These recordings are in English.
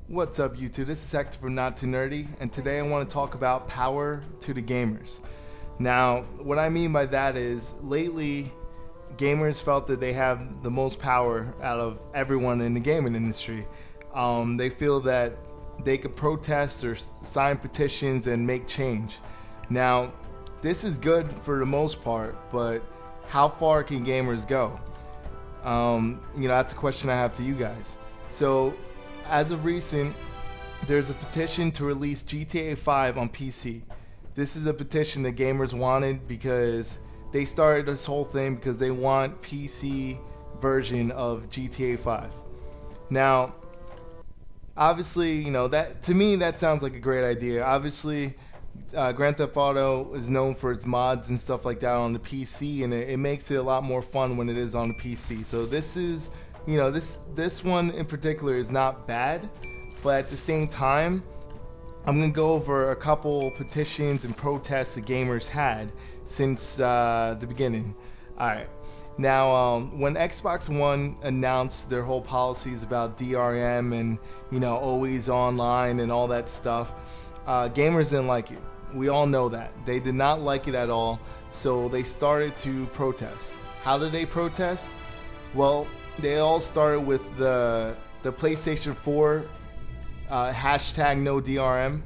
What's up, YouTube? This is Hector from Not Too Nerdy, and today I want to talk about power to the gamers. Now, what I mean by that is, lately, gamers felt that they have the most power out of everyone in the gaming industry. They feel that they could protest or sign petitions and make change. Now, this is good for the most part, but how far can gamers go? That's a question I have to you guys. So, as of recent, there's a petition to release GTA 5 on PC. This is a petition that gamers wanted because they started this whole thing because they want PC version of GTA 5. Now, obviously, that to me that sounds like a great idea. Obviously, Grand Theft Auto is known for its mods and stuff like that on the PC, and it makes it a lot more fun when it is on the PC. So this is, this one in particular is not bad, but at the same time, I'm gonna go over a couple petitions and protests the gamers had since the beginning. All right. Now, when Xbox One announced their whole policies about DRM and always online and all that stuff, gamers didn't like it. We all know that. They did not like it at all, so they started to protest. How did they protest? Well, they all started with the PlayStation 4 hashtag no DRM.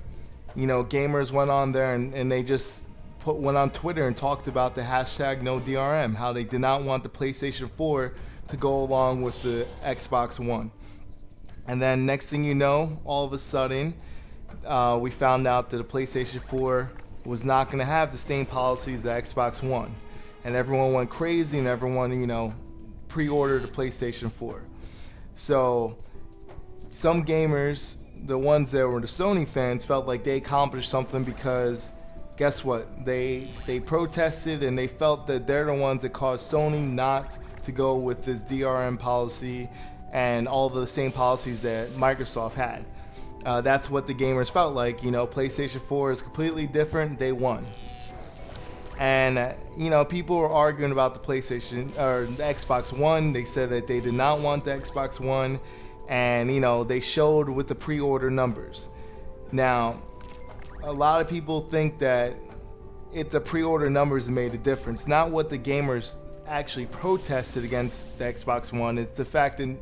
Gamers went on there and they just went on Twitter and talked about the hashtag no DRM, how they did not want the PlayStation 4 to go along with the Xbox One. And then next thing you know, all of a sudden, we found out that the PlayStation 4 was not going to have the same policies as Xbox One. And everyone went crazy and everyone, pre-ordered the PlayStation 4. So some gamers, the ones that were the Sony fans, felt like they accomplished something because guess what? They protested and they felt that they're the ones that caused Sony not to go with this DRM policy and all the same policies that Microsoft had. That's what the gamers felt like. PlayStation 4 is completely different. They won. And, people were arguing about the PlayStation or the Xbox One. They said that they did not want the Xbox One. And, they showed with the pre-order numbers. Now, a lot of people think that it's the pre-order numbers that made the difference. Not what the gamers actually protested against the Xbox One. It's the fact that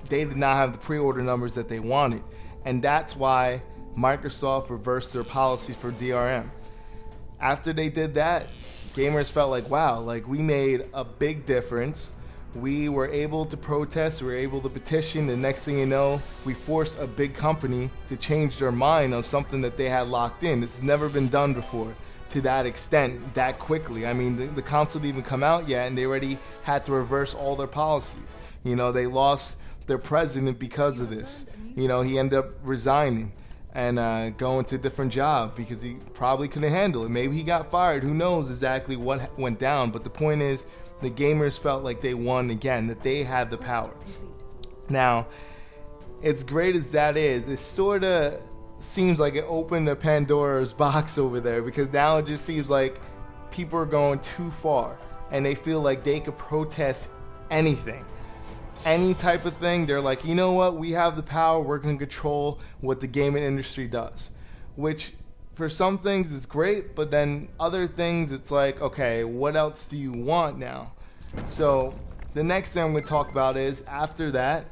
they did not have the pre-order numbers that they wanted. And that's why Microsoft reversed their policy for DRM. After they did that, gamers felt like, wow, we made a big difference. We were able to protest, we were able to petition. The next thing you know, we forced a big company to change their mind on something that they had locked in. It's never been done before to that extent, that quickly. I mean, the console didn't even come out yet, and they already had to reverse all their policies. They lost their president because of this. He ended up resigning and going to a different job because he probably couldn't handle it. Maybe he got fired. Who knows exactly what went down. But the point is, the gamers felt like they won again, that they had the power. Now, as great as that is, it sort of seems like it opened a Pandora's box over there, because now it just seems like people are going too far and they feel like they could protest anything. Any type of thing. They're like, you know what, we have the power, we're going to control what the gaming industry does. Which, for some things, is great, but then other things, it's like, okay, what else do you want now? So, the next thing I'm going to talk about is, after that,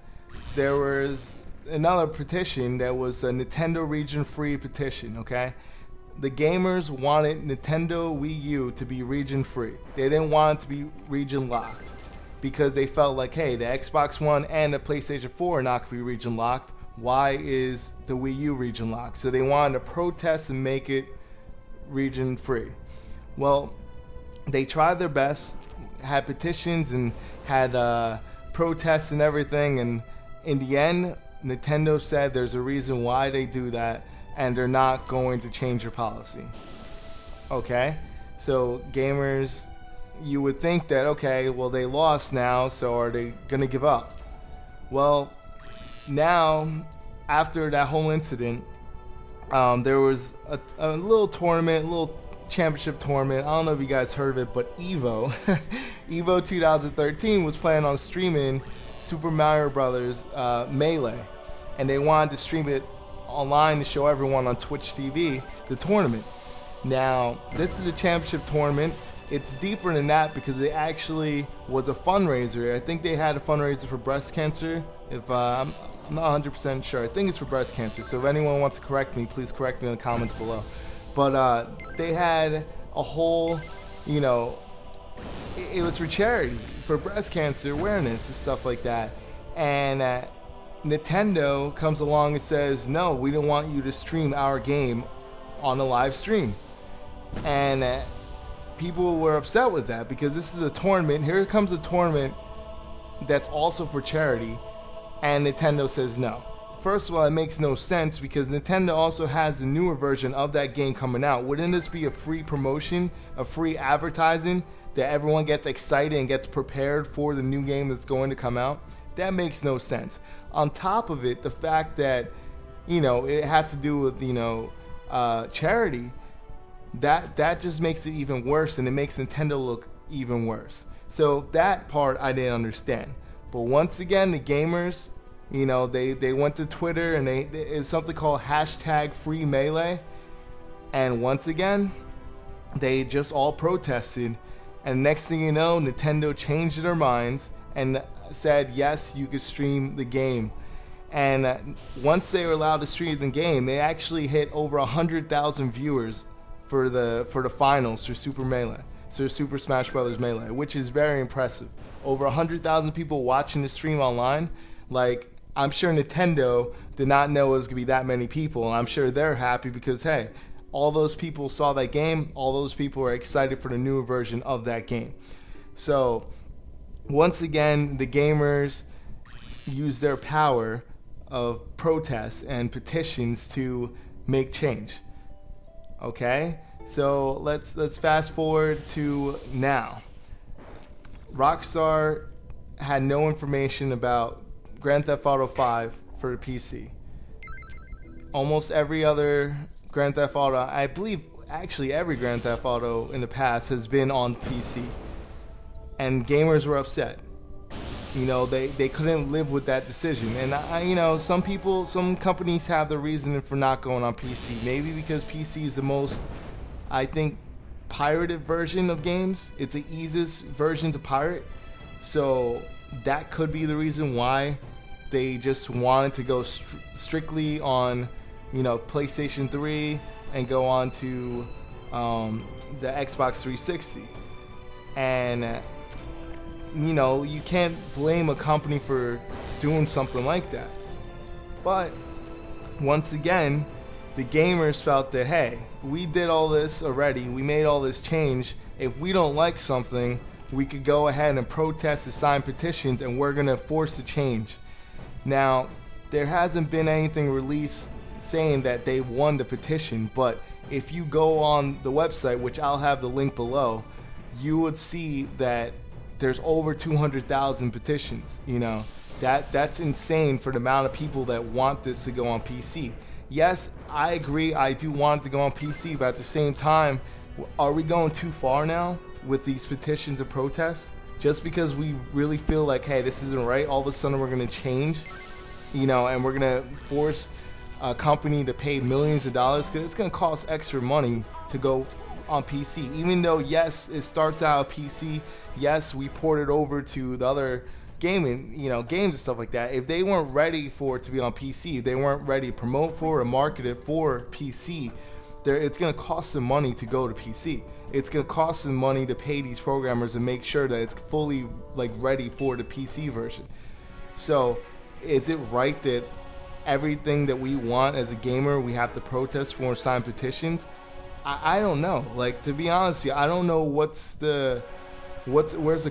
there was another petition that was a Nintendo region-free petition, okay? The gamers wanted Nintendo Wii U to be region-free. They didn't want it to be region-locked, because they felt like, hey, the Xbox One and the PlayStation 4 are not going to be region locked. Why is the Wii U region locked? So they wanted to protest and make it region free. Well, they tried their best, had petitions and had protests and everything, and in the end, Nintendo said there's a reason why they do that, and they're not going to change their policy. Okay? So gamers, you would think that, okay, well, they lost now, so are they going to give up? Well, now, after that whole incident, there was a little tournament, a little championship tournament. I don't know if you guys heard of it, but Evo, Evo 2013 was planning on streaming Super Mario Brothers Melee. and they wanted to stream it online to show everyone on Twitch TV the tournament. Now, this is a championship tournament. It's deeper than that because it actually was a fundraiser. I think they had a fundraiser for breast cancer. If I'm not 100% sure. I think it's for breast cancer. So if anyone wants to correct me, please correct me in the comments below. But they had a whole, you know, it was for charity, for breast cancer awareness and stuff like that. And Nintendo comes along and says, no, we don't want you to stream our game on a live stream. And people were upset with that because this is a tournament. Here comes a tournament that's also for charity, and Nintendo says no. First of all, it makes no sense because Nintendo also has the newer version of that game coming out. Wouldn't this be a free promotion, a free advertising that everyone gets excited and gets prepared for the new game that's going to come out? That makes no sense. On top of it, the fact that, you know, it had to do with, you know, charity, that just makes it even worse, and it makes Nintendo look even worse. So that part I didn't understand. But once again, the gamers, you know, they went to Twitter and it's something called #FreeMelee, and once again, they just all protested. And next thing you know, Nintendo changed their minds and said yes, you could stream the game. And once they were allowed to stream the game, they actually hit over 100,000 viewers for the finals for Super Smash Bros. Melee, which is very impressive. Over 100,000 people watching the stream online. Like, I'm sure Nintendo did not know it was gonna be that many people, and I'm sure they're happy because, hey, all those people saw that game, all those people are excited for the newer version of that game. So, once again, the gamers use their power of protests and petitions to make change. Okay, so let's fast forward to now. Rockstar had no information about Grand Theft Auto 5 for the PC. Almost every other Grand Theft Auto, I believe actually every Grand Theft Auto in the past has been on PC. And gamers were upset. You know, they couldn't live with that decision. And you know, some companies have the reasoning for not going on PC. Maybe because PC is the most, I think, pirated version of games. It's the easiest version to pirate. So that could be the reason why they just wanted to go strictly on, you know, PlayStation 3 and go on to the Xbox 360. And you know, you can't blame a company for doing something like that. But once again, the gamers felt that, hey, we did all this already, we made all this change. If we don't like something, we could go ahead and protest and sign petitions, and we're gonna force a change. Now, there hasn't been anything released saying that they won the petition, but if you go on the website, which I'll have the link below, you would see that there's over 200,000 petitions. You know, that's insane for the amount of people that want this to go on PC. Yes, I agree, I do want it to go on PC, but at the same time, are we going too far now with these petitions and protests? Just because we really feel like, hey, this isn't right, all of a sudden we're gonna change, you know, and we're gonna force a company to pay millions of dollars, because it's gonna cost extra money to go on PC. Even though, yes, it starts out PC, yes, we ported over to the other gaming, you know, games and stuff like that. If they weren't ready for it to be on PC, they weren't ready to promote for or market it for PC, it's going to cost them money to go to PC. It's going to cost them money to pay these programmers and make sure that it's fully like ready for the PC version. So is it right that everything that we want as a gamer we have to protest for and sign petitions? I don't know. Like, to be honest with you, I don't know where's the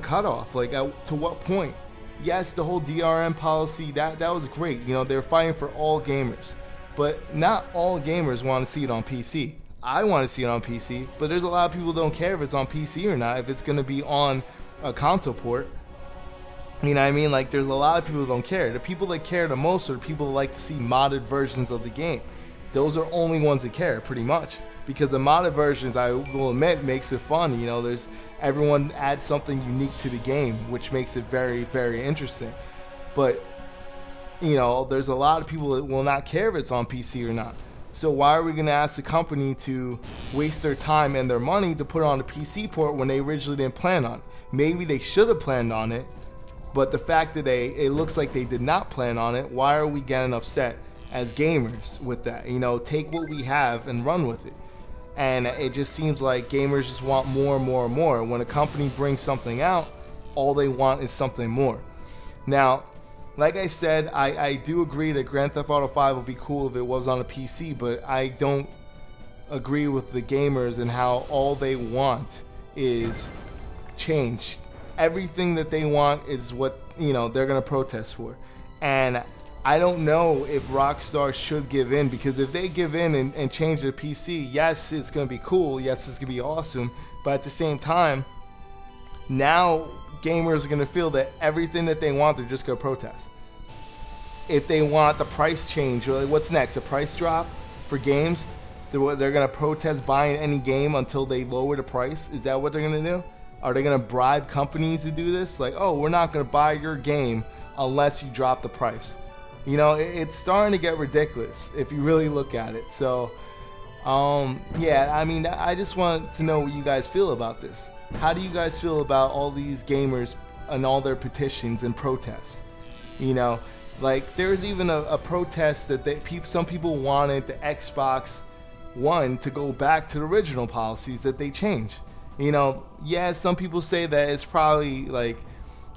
cutoff? Like, to what point? Yes, the whole DRM policy, that was great. You know, they're fighting for all gamers. But not all gamers want to see it on PC. I want to see it on PC, but there's a lot of people who don't care if it's on PC or not, if it's going to be on a console port. You know what I mean? Like, there's a lot of people who don't care. The people that care the most are the people that like to see modded versions of the game. Those are only ones that care, pretty much. Because the modded versions, I will admit, makes it fun. You know, everyone adds something unique to the game, which makes it very, very interesting. But, there's a lot of people that will not care if it's on PC or not. So why are we going to ask the company to waste their time and their money to put it on a PC port when they originally didn't plan on it? Maybe they should have planned on it, but the fact that it looks like they did not plan on it, why are we getting upset as gamers with that? Take what we have and run with it. And it just seems like gamers just want more and more and more. When a company brings something out, all they want is something more. Now, like I said, I do agree that Grand Theft Auto 5 would be cool if it was on a PC, but I don't agree with the gamers and how all they want is change. Everything that they want is what, they're going to protest for. And I don't know if Rockstar should give in, because if they give in and change their PC, yes, it's going to be cool. Yes, it's going to be awesome. But at the same time, now gamers are going to feel that everything that they want, they're just going to protest. If they want the price change, or what's next? A price drop for games? They're going to protest buying any game until they lower the price? Is that what they're going to do? Are they going to bribe companies to do this? Like, oh, we're not going to buy your game unless you drop the price. It's starting to get ridiculous if you really look at it. So, I just want to know what you guys feel about this. How do you guys feel about all these gamers and all their petitions and protests? There's even a protest that some people wanted the Xbox One to go back to the original policies that they changed. Some people say that it's probably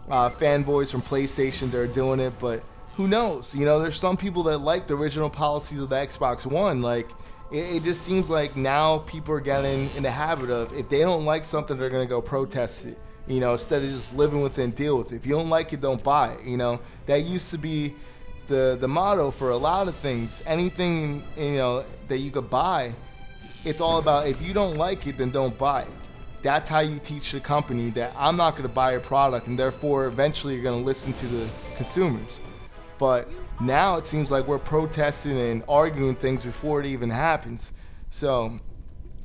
fanboys from PlayStation that are doing it, but who knows? There's some people that like the original policies of the Xbox One. It just seems like now people are getting in the habit of, if they don't like something, they're going to go protest it, instead of just living with it and deal with it. If you don't like it, don't buy it. That used to be the motto for a lot of things. Anything, that you could buy, it's all about, if you don't like it, then don't buy it. That's how you teach the company that I'm not going to buy a product, and therefore eventually you're going to listen to the consumers. But now it seems like we're protesting and arguing things before it even happens. So,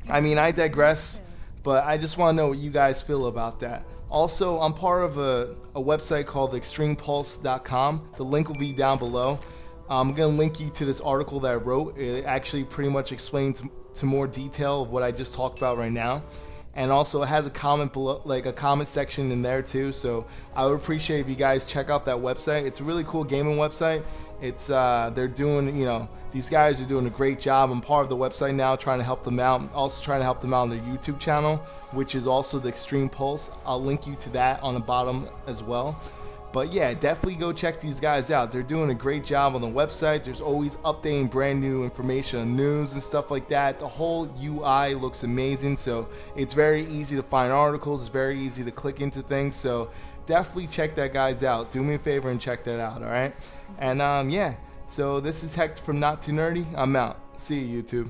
I digress, but I just want to know what you guys feel about that. Also, I'm part of a website called extremepulse.com. The link will be down below. I'm going to link you to this article that I wrote. It actually pretty much explains to more detail of what I just talked about right now. And also it has a comment below, a comment section in there too. So I would appreciate if you guys check out that website. It's a really cool gaming website. It's they're doing, these guys are doing a great job. I'm part of the website now, trying to help them out. Also trying to help them out on their YouTube channel, which is also the Extreme Pulse. I'll link you to that on the bottom as well. But yeah, definitely go check these guys out. They're doing a great job on the website. There's always updating brand new information on news and stuff like that. The whole UI looks amazing, so it's very easy to find articles. It's very easy to click into things, so definitely check that guys out. Do me a favor and check that out, all right? And so this is Hector from Not Too Nerdy. I'm out. See you, YouTube.